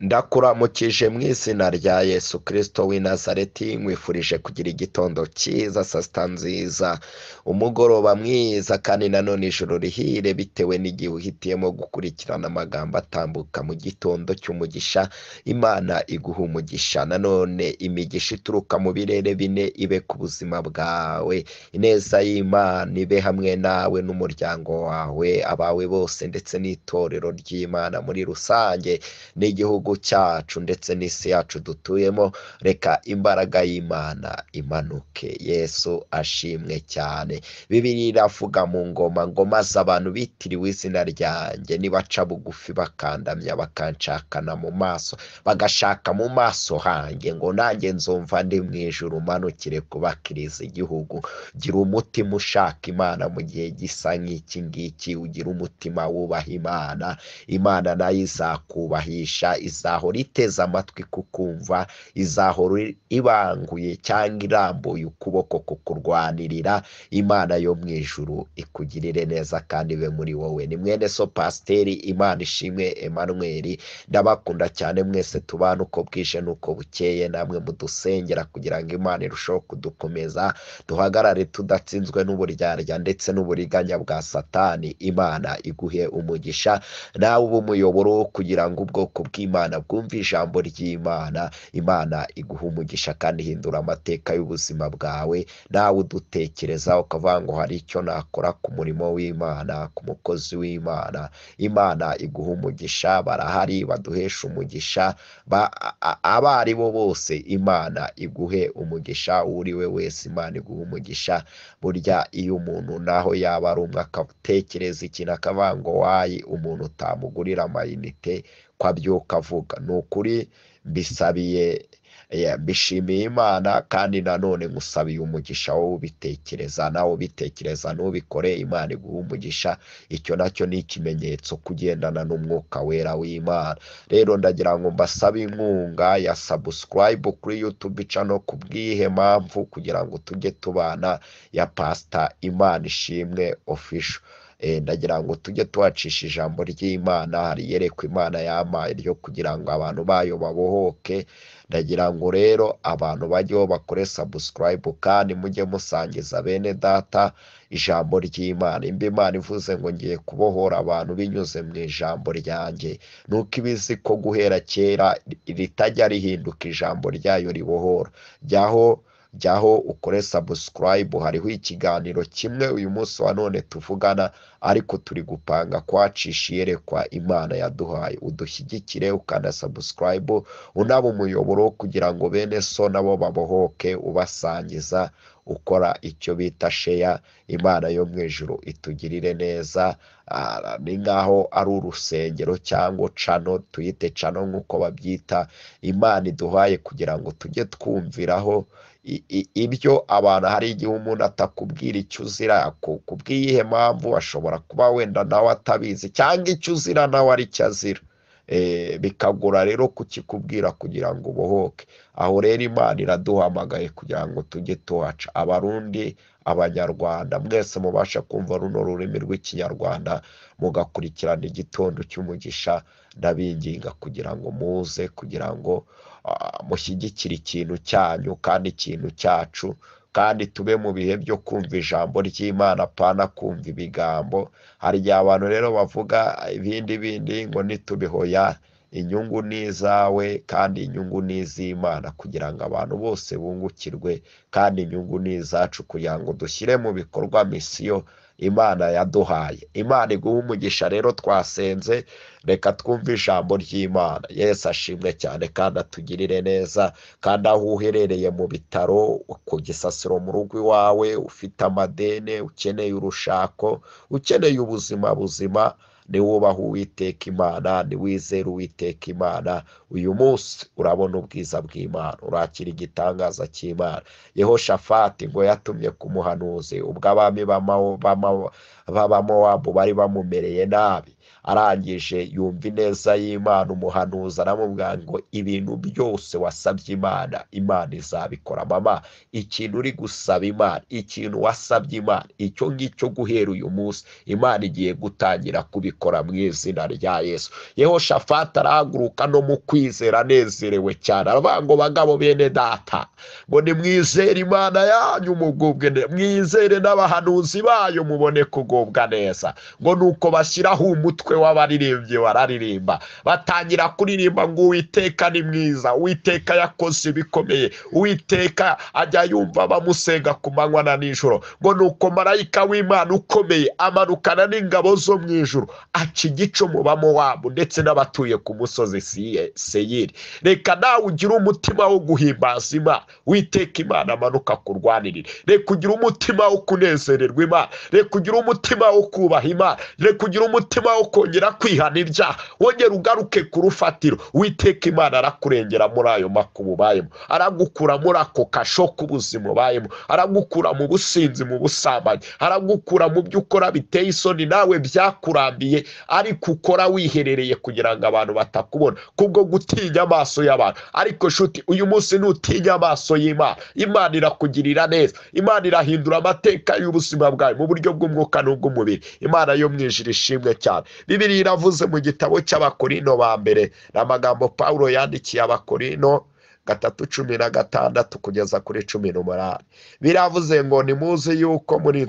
Ndakuramukije mu izina rya Yesu Kristo w'i Nazareti, nkwifurije kugira igitondo cyiza, saa sita nziza, umugoroba mwiza kandi nanone ijoro rihire bitewe n'igihe uhitiyemo gukurikirana amagambo atambuka mu gitondo cy'umugisha. Imana iguha umugisha, nanone imigisha ituruka mu birere bine ibe ku buzima bwawe, ineza y'Imana ibe hamwe nawe n'umuryango wawe, abawe bose ndetse n'itorero ry'Imana muri rusange n'igihugu cyacu ndetse n'isi yacu dutuyemo. Reka imbaraga y'Imana imanuke. Yesu ashimwe cyane. Bibiliya iravuga mu ngo maze abantu bitiriwe izina ryanjye nibaca bugufi bakandamya bakanshakana mu maso bagashaka mu maso hanjye, ngo nanjye nzumva ndi mu ijuru manukire kubakiriza igihugu. Gira umutima ushaka Imana mu gihe gisa nk'iki ngiki, ugira umutima wubaha Imana. Imana nayo izakubahisha, izahora iteze amatwi kukumva, izahora ibanguye cyangwa irambuye ukuboko kukurwanirira. Imana yo mu ijuru ikugirire neza kandi ibe muri wowe. Ni mwene so Pasiteri Imana ishimwe Emmanuel. Ndabakunda cyane mwese tubana uko bwije n'uko bukeye, namwe mudusengera kugira ngo Imana irusheho kudukomeza, duhagarare tudatsinzwe n'uburyarya ndetse n'uburiganya bwa Satani. Imana iguhe umugisha, nawe ube umuyoboro wo kugira ngo ubwoko bw'Imana bwumve ijambo ry'Imana. Imana iguha umugisha kandi ihindura amateka y'ubuzima bwawe, nawe udutekereza ukavuga ngo hari icyo nakora ku murimo w'Imana, ku mukozi w'Imana. Imana iguha umugisha, barahari baduhesha umugisha, abo ari bo bose Imana iguhe umugisha. Uri we wese Imana iguha umugisha. Burya iyo umuntu naho yaba ari umwe akatekereza ikintu akavuga ngo wayi umuntu utamugurira amayinite ko abyuka avuga, ni ukuri mbisabiye mbishimiye Imana kandi nanone ngusabiye umugisha wowe ubitekereza. Nawe ubitekereza ntubikore, Imana iguha umugisha. Icyo nacyo ni ikimenyetso kugendana n'umwuka wera w'Imana. Rero ndagira ngo mbasabe inkunga ya subscribe kuri YouTube channel ku bw'ihe mpamvu, kugira ngo tujye tubana ya Pastor Imana ishimwe official. Ndagira ngo tujye tuhacisha ijambo ry'Imana, hari iyerekwa Imana yampaye ryo kugira ngo abantu bayo babohoke. Ndagira ngo rero abantu bajyeho bakore subscribe kandi mujye musangiza bene data ijambo ry'Imana. Imba Imana ivuze ngo ngiye kubohora abantu binyuze mu ijambo ryanjye, nuko ibizi ko guhera kera ritajya rihinduka ijambo ryayo ribohora. Jyaho ukore subscribe. Hariho ikiganiro kimwe uyu munsi wa none tuvugana, ariko turi gupanga kwacisha iyerekwa Imana yaduhaye. Udushyigikire ukanda subscribe, unaba umuyoboro kugira ngo bene so nabo babohoke, ubasangiza ukora icyo bita share. Imana yo mu ijuru itugirire neza. Ni nkaho ari urusengero cyangwa cano, tuyite cano nk'uko babyita, Imana iduhaye kugira ngo tujye twumviraho ibyo abantu. Hari igihe umuntu atakubwira icyo uzira kubw'iyihe mpamvu, ashobora kuba wenda nawe atabizi, cyangwa icyo uzira nawe ari cyo azira. Bikagura rero kukikubwira kugira ngo ubohoke. Aho rero Imana iraduhamagaye kugira ngo tujye tuhaca. Abarundi, Abanyarwanda, mwese mubasha kumva runo rurimi rw'Ikinyarwanda mugakurikirana igitondo cy'umugisha, ndabinginga kugira ngo muze, kugira ngo mushyigikire ikintu cyanyu kandi ikintu cyacu, kandi tube mu bihe byo kumva ijambo ry'Imana apana kumva ibigambo. Hari igihe abantu rero bavuga ibindi ngo nitubihoya. Inyungu ni izawe kandi inyungu ni iz'Imana, kugira ngo abantu bose bungukirwe, kandi inyungu ni izacu kugira ngo dushyire mu bikorwa misiyo Imana yaduhaye. Imana iguha umugisha. Rero twasenze, reka twumve ijambo ry'Imana. Yesu ashimwe cyane kandi atugirire neza. Kandi aho uherereye mu bitaro, ku gisasiro, mu rugo iwawe, ufite amadeni, ukeneye urushako, ukeneye ubuzima buzima, niwubaha Uwiteka Imana, niwizere Uwiteka Imana, uyu munsi urabona ubwiza bw'Imana, urakira igitangaza cy'Imana. Yehoshafati ngo yatumye ku muhanuzi ubwo abami b'Abamowabu bari bamumereye nabi, arangije yumva ineza y'Imana. Umuhanuzi aramubwira ngo ibintu byose wasabye Imana, Imana izabikora. Mama, ikintu uri gusaba Imana, ikintu wasabye Imana, icyo ngicyo guhera uyu munsi Imana igiye gutangira kubikora mu izina rya Yesu. Yehoshafati arahaguruka no mu kwizera anezerewe cyane, aravuga ngo bagabo bene data, ngo nimwizere Imana yanyu mugubwe neza, mwizere n'abahanuzi bayo mubone kugubwa neza. Ngo nuko bashyiraho umutwe w'abaririmbyi bararirimba, batangira kuririmba ngo Uwiteka ni mwiza, Uwiteka yakoze ibikomeye, Uwiteka ajya yumva bamusenga ku manywa na nijoro. Ngo nuko marayika w'Imana ukomeye amanukana n'ingabo zo mu ijuru, aca igico mu Bamowabu ndetse n'abatuye ku musozi Seyiri. Reka nawe ugire umutima wo guhimbaza Imana, Uwiteka Imana amanuka kurwanirira. Reka ugire umutima wo kunezererwa Imana, reka ugire umutima wo kubaha Imana, reka ugire umutima wo kongera kwihana ibyaha, wongera ugaruke ku rufatiro. Uwiteka Imana arakurengera muri ayo makuba ubayemo, aragukura muri ako kasho k'ubuzima ubayemo, aragukura mu businzi, mu busambanyi, aragukura mu byo ukora biteye isoni nawe byakurambiye, ariko ukora wiherereye kugira ngo abantu batakubona kubwo gutinya amaso y'abantu. Ariko shuti, uyu munsi nutinya amaso y'Imana, Imana irakugirira neza, Imana irahindura amateka y'ubuzima bwawe mu buryo bw'umwuka n'ubw'umubiri. Imana yo mu ijuru ishimwe cyane. Bibiliya iravuze mu gitabo cy'Abakorino ba mbere, n'amagambo Pawulo yandikiye Abakorino 3:16 kugeza kuri 18, biravuze ngo nimuzi yuko muri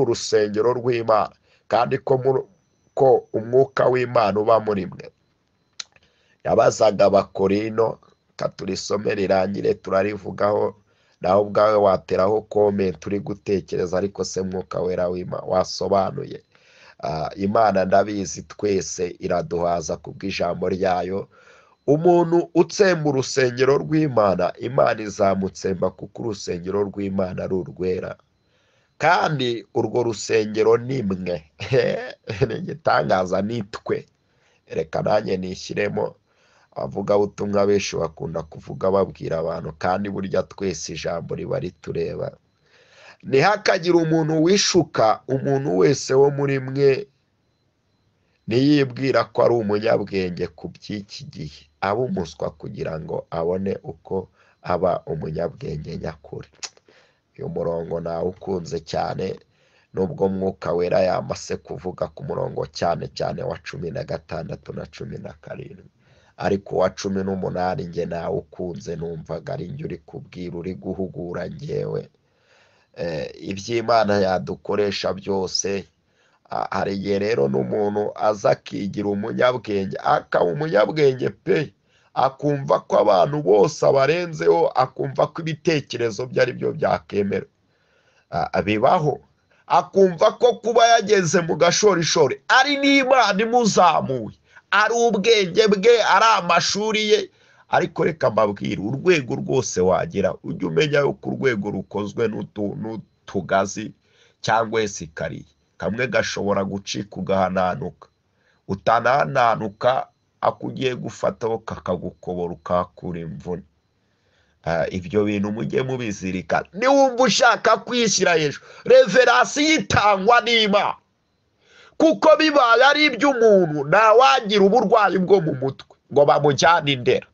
urusengero rw'Imana, kandi ko umwuka w'Imana uba muri mwe. Yabazaga Abakorino, katurisome rirangire turarivugaho, naho ubwawe wateraho comment uri gutekereza. Ariko se mwuka wera w'Imana wasobanuye? Imana ndabizi twese iraduhaza kubw'ijambo ryayo. Umuntu utsemba urusengero rw'Imana, Imana izamutsemba, kuko urusengero rw'Imana ari urwera, kandi urwo rusengero ni mwe. Ni igitangaza, nitwe. Reka nanjye nishyiremo. Abavugabutumwa benshi bakunda kuvuga babwira abantu, kandi burya twese ijambo riba ritureba. Ntihakagire umuntu wishuka, umuntu wese wo muri mwe niyibwira ko ari umunyabwenge ku by'iki gihe, aba umuswa kugira ngo abone uko aba umunyabwenge nyakuri. Uyu murongo nawukunze cyane, nubwo mwuka wera yamase kuvuga ku murongo cyane cyane wa 16 na 17, ariko wa 18 nge nawukunze, numvaga ari njye uri kubwira, uri guhugura njyewe. Iby'Imana yadukoresha byose. Hari igihe rero n'umuntu aza akigira umunyabwenge, akaba umunyabwenge pe, akumva ko abantu bose abarenzeho, akumva ko ibitekerezo bye ari byo byakemera. Bibaho. Akumva ko kuba yageze mu gashorishori ari n'Imana imuzamuye, ari ubwenge bwe, ari amashuri ye. Ariko reka mbabwire, urwego rwose wagira, ujye umenya yuko urwego rukozwe n'utugazi cyangwa esikariye. Kamwe gashobora gucika ugahananuka, utanahananuka akugiye gufataho kakagukobora ukakura imvune. Ibyo bintu mujye mubizirikana. Niwumva ushaka kwishyira hejuru, reverasi itangwa n'Imana, kuko bibaye ari iby'umuntu ntawagira uburwayi bwo mu mutwe ngo bamujyane Indera.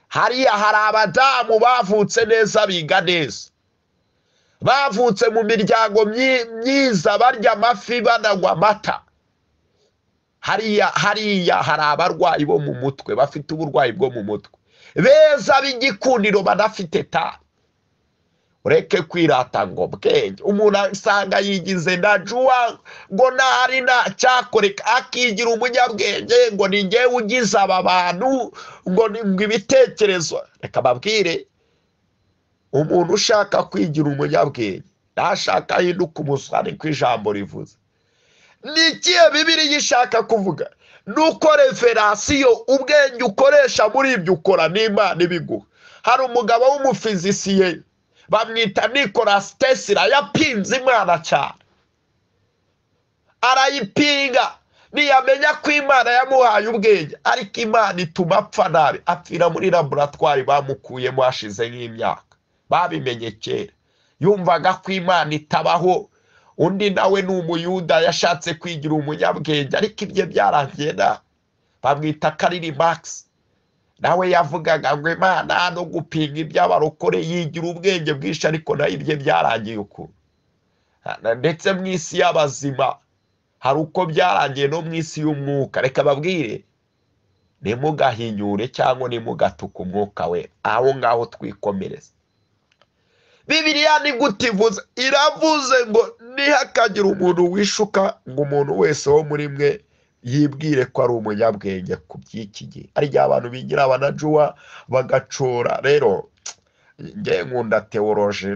Hariya hari abadamu bavutse neza, biga neza, bavutse mu miryango myiza, barya amafi banagwa amata. Hariya hari abarwayi bo mu mutwe, bafite uburwayi bwo mu mutwe, beza b'igikundiro, banafite tabi. Ureke kwirata ngo bwenge. Umuntu asanga yigize ndajuwa, ngo ntari na cyakoreka, akigira umunyabwenge, ngo ni njyewe ugize aba bantu, ngo ibitekerezo. Reka babwire, umuntu ushaka kwigira umunyabwenge ntashaka ahinduka umuswa, niko ijambo rivuze. Ni ikihe Bibiliya ishaka kuvuga? Nuko referasiyo, ubwenge ukoresha muri ibyo ukora, n'Imana ibiguha. Hari umugabo w'umufizisiye bamwita Nicholas Tesla, yapinze Imana cyane, arayipinga, ntiyamenya ko Imana yamuhaye ubwenge. Ariko Imana ituma apfa nabi, apfira muri laboratwari bamukuyemo hashize nk'imyaka. Babimenye kera. Yumvaga ko Imana itabaho, undi nawe ni umuyuda yashatse kwigira umunyabwenge ariko ibyo byarangiye bamwita Karl Marx, nawe yavugaga ngo Imana no gupinga iby'abarokore yigira ubwenge bwinshi ariko nayo ibye byarangiye uko. Ndetse mu isi y'abazima hari uko byarangiye no mu isi y'umwuka. Reka babwire, nimugahinyure cyangwa nimugatuka umwuka we, aho ngaho twikomereza. Bibiliya ni gute ivuze? Iravuze ngo nihakagira umuntu wishuka ngo umuntu wese wo muri mwe yibwire ko ari umunyabwenge ku by'iki gihe. Arya abantu bigira abanajuwa bagacora. Rero nge nkunda teoloji,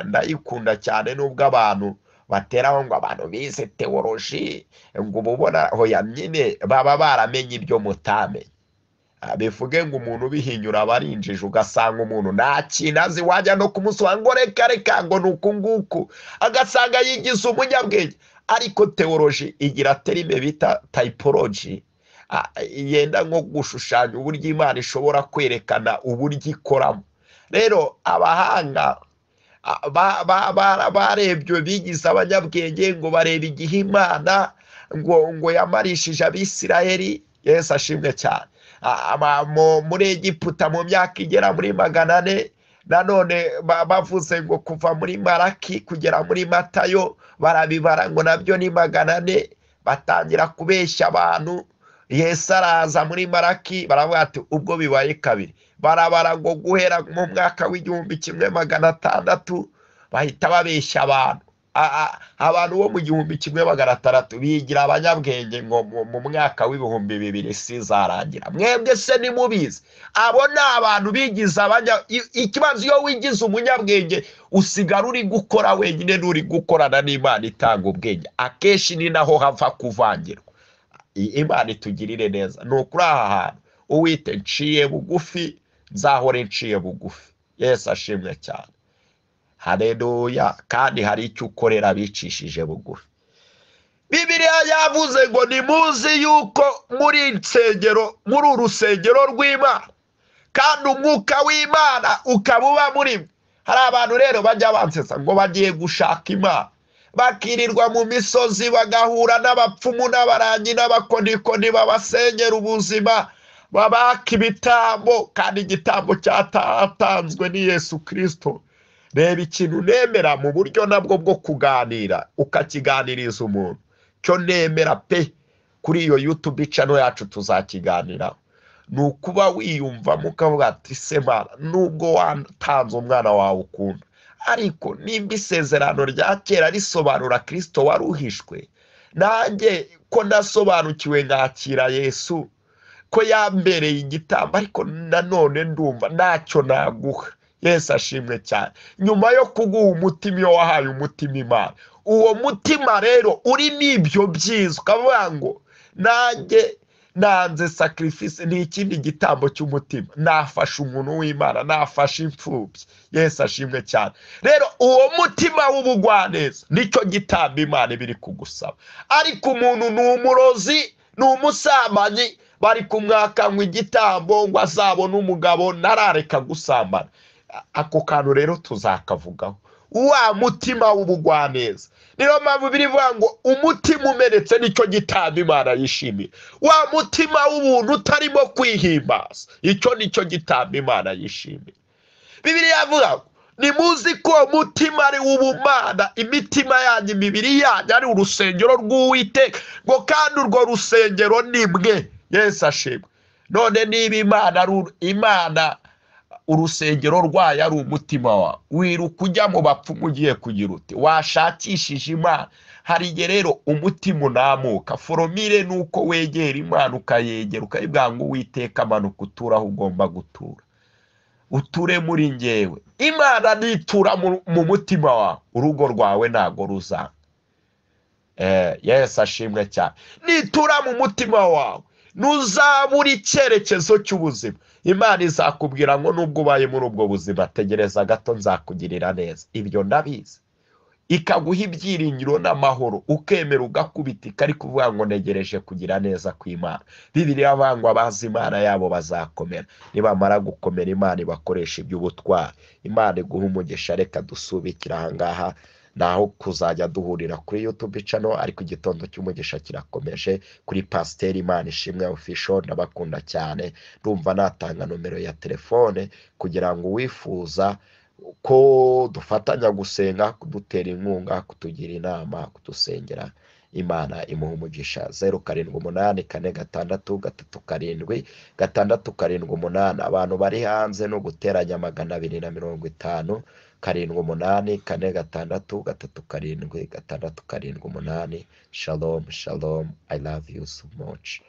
ndayikunda cyane, nubwo abantu bateraho ngo abantu bize teoloji ngo ububona hoya nyine baba baramenye ibyo mutamenye. Bivuge ngo umuntu bihinyura abarinjije, ugasanga umuntu nta kintu azi, wajya no kumusobanurira ngo reka ngo nuku nguku, agasanga yigize umunyabwenge. Ariko teoloji igira terime bita typology, yenda nko gushushanya uburyo Imana ishobora kwerekana uburyo ikoramo. Rero abahanga barebye bigize abanyabwenge ngo bareba igihe Imana ngo yamarishije Abisirayeli, Yesu ashimwe cyane, muri Egiputa mu myaka igera muri 400. Nanone bavuze ngo kuva muri Maraki kugera muri Matayo barabibara ngo nabyo ni 400. Batangira kubeshya abantu. Yesu araza muri Maraki, baravuga ati ubwo bibaye kabiri. Barabara ngo guhera mu mwaka w'1600 bahita babeshya abantu. Abantu bo mu 1600 bigira abanyabwenge ngo mu mwaka w'2000 sizarangira. Mwebwe se nimubizi? Abo ni abantu bigize ikibazo. Iyo wigize umunyabwenge usigara uri gukora wenyine, n'uri gukorana n'Imana itanga ubwenge. Akenshi ni naho hava kuvangirwa. Imana itugirire neza. Ni ukuri aha hantu uwite nciye bugufi, nzahore nciye bugufi. Yesu ashimwe cyane. Haleluya. Kandi hari icyo ukorera abicishije bugufi. Bibiliya yavuze ngo nimuzi yuko muri urusengero rw'Imana kandi umwuka w'Imana ukabuba muri mwe. Hari abantu rero bajya bansesa ngo bagiye gushaka Imana, bakirirwa mu misozi bagahura n'abapfumu n'abarangi n'abakonikoni babasenyera ubuzima, babaka ibitambo, kandi igitambo cyatanzwe ni Yesu Kristo. Reba ikintu nemera mu buryo nabwo bwo kuganira, ukakiganiriza umuntu, cyo nemera pe kuri iyo YouTube channel yacu tuzakiganiraho, ni ukuba wiyumvamo ukavuga ati se Mana, nubwo watanze umwana wawe ukunda, ariko nimba isezerano rya kera risobanura Kristo waruhishwe, nanjye ko nasobanukiwe ngakira Yesu ko yambereye igitambo, ariko nanone ndumva ntacyo naguha. Yesu ashimwe cyane. Nyuma yo kuguha umutima, iyo wahaye umutima Imana, uwo mutima rero uri n'ibyo byiza, ukavuga ngo nanjye nanze sacrifice, ni ikindi gitambo cy'umutima, nafashe umuntu w'Imana, nafashe imfubyi. Yesu ashimwe cyane. Rero uwo mutima w'ubugwaneza nicyo gitambo Imana biri kugusaba. Ariko umuntu ni umurozi, ni umusambanyi, bari kumwakanywa igitambo ngo azabone umugabo, narareka gusambana. Ako kantu rero tuzakavugaho, wa mutima w'ubugwaneza. Niyo mpamvu birivuga ngo umutima umenetse nicyo gitambo Imana yishimiye. Wa mutima w'ubuntu utarimo kwihimbaza, icyo nicyo gitambo Imana yishimiye. Bibiliya yavuga ngo nimuzi ko umutima ari w'ubumana, imitima yanyu, imibiri yanyu ari urusengero rw'Uwiteka, ngo kandi urwo rusengero ni mwe. Yesu ashimwe. None niba Imana urusengero rwayo ari umutima wawe, wiruka ujya mu bapfumu ugiye kugira ute? Washakishije Imana. Hari igihe rero umutima unamuka. Foromire ni uko wegera Imana, ukayegera, ukayibwira ngo Uwiteka amanuka utura aho ugomba gutura, uture muri njyewe. Imana nitura mu mutima wawe, urugo rwawe ntago ruzanga. Yesu ashimwe cyane. Nitura mu mutima wawe, ntuzabura icyerekezo cy'ubuzima. Imana izakubwira ngo nubwo ubaye muri ubwo buzima, tegereza gato nzakugirira neza. Ibyo ndabizi. Ikaguha ibyiringiro n'amahoro, ukemera ugakubitika, ariko uvuga ngo negereje kugira neza kw'Imana. Bibiliya ivuga ngo abazi Imana yabo bazakomera. Nibamara gukomera, Imana ibakoresha iby'ubutwari. Imana iguha umugisha. Reka dusubikira aha ngaha. naho kuzajya duhurira kuri YouTube channel, ariko igitondo cy'umugisha kirakomeje kuri Pasiteri Imanishimwe official. Ndabakunda cyane, ndumva natanga nomero ya telefone kugira ngo uwifuza ko dufatanya gusenga, kudutera inkunga, kutugira inama, kudusengera, Imana imuha umugisha. 0784 637 abantu bari hanze no guteranya 250, 78 4 637 678. Shalom, shalom, I love you so much.